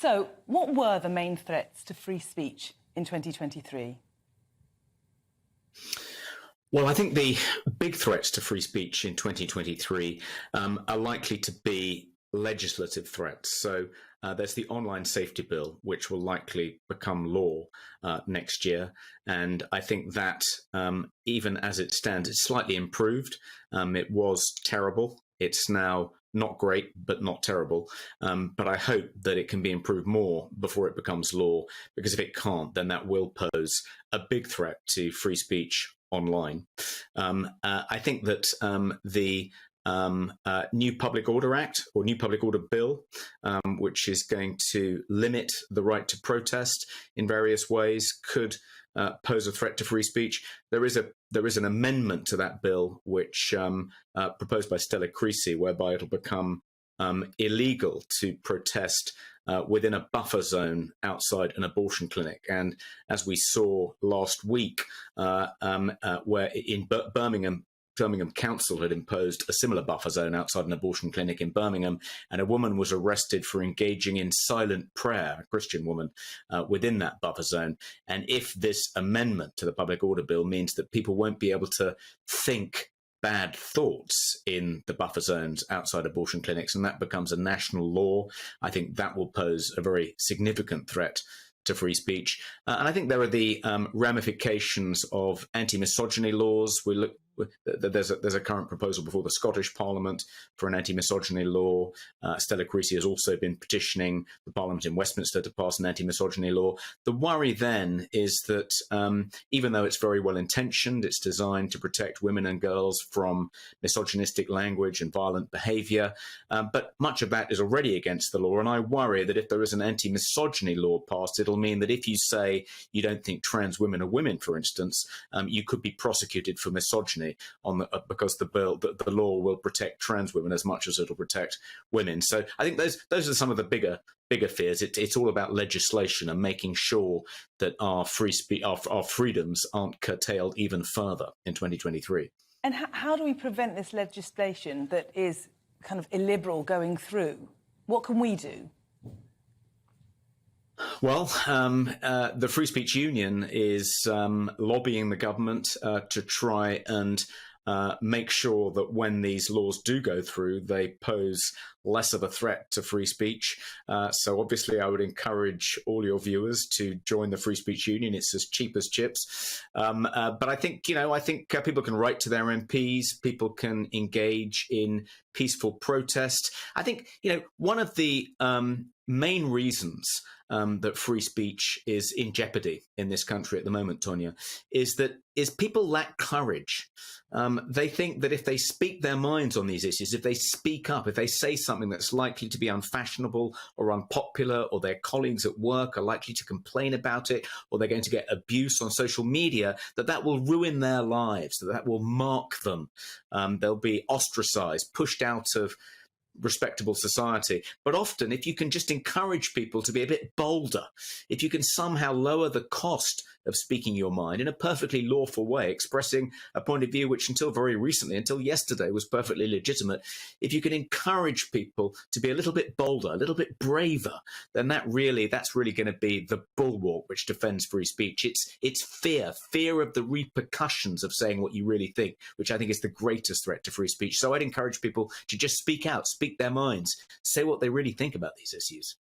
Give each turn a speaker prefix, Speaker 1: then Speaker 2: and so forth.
Speaker 1: So, what were the main threats to free speech in 2023?
Speaker 2: Well, I think the big threats to free speech in 2023 are likely to be legislative threats. So there's the online safety bill, which will likely become law next year. And I think that even as it stands, it's slightly improved. It was terrible. It's now not great, but not terrible. But I hope that it can be improved more before it becomes law, because if it can't, then that will pose a big threat to free speech online. I think that the New Public Order Act or New Public Order Bill, which is going to limit the right to protest in various ways, could pose a threat to free speech. There is an amendment to that bill which proposed by Stella Creasy, whereby it'll become illegal to protest within a buffer zone outside an abortion clinic. And as we saw last week, where in Birmingham Council had imposed a similar buffer zone outside an abortion clinic in Birmingham, and a woman was arrested for engaging in silent prayer, a Christian woman, within that buffer zone. And if this amendment to the Public Order Bill means that people won't be able to think bad thoughts in the buffer zones outside abortion clinics, and that becomes a national law, I think that will pose a very significant threat to free speech. And I think there are the ramifications of anti-misogyny laws. There's a current proposal before the Scottish Parliament for an anti-misogyny law. Stella Creasy has also been petitioning the Parliament in Westminster to pass an anti-misogyny law. The worry then is that even though it's very well intentioned, it's designed to protect women and girls from misogynistic language and violent behaviour, but much of that is already against the law. And I worry that if there is an anti-misogyny law passed, it'll mean that if you say you don't think trans women are women, for instance, you could be prosecuted for misogyny because the law will protect trans women as much as it'll protect women. So I think those are some of the bigger fears. It's all about legislation and making sure that our freedoms aren't curtailed even further in 2023.
Speaker 1: And how do we prevent this legislation that is kind of illiberal going through? What can we do?
Speaker 2: Well, the Free Speech Union is lobbying the government to try and make sure that when these laws do go through, they pose less of a threat to free speech. So obviously I would encourage all your viewers to join the Free Speech Union. It's as cheap as chips. But I think, people can write to their MPs, people can engage in peaceful protest. I think, one of the main reasons that free speech is in jeopardy in this country at the moment, Tonya, is people lack courage. They think that if they speak their minds on these issues, if they speak up, if they say something that's likely to be unfashionable or unpopular, or their colleagues at work are likely to complain about it, or they're going to get abuse on social media, that will ruin their lives, that will mark them. They'll be ostracized, pushed out of respectable society. But often, if you can just encourage people to be a bit bolder, if you can somehow lower the cost of speaking your mind in a perfectly lawful way, expressing a point of view which until very recently, until yesterday, was perfectly legitimate, if you can encourage people to be a little bit bolder, a little bit braver, then that's really going to be the bulwark which defends free speech. It's fear of the repercussions of saying what you really think, which I think is the greatest threat to free speech. So I'd encourage people to just speak out, speak their minds, say what they really think about these issues.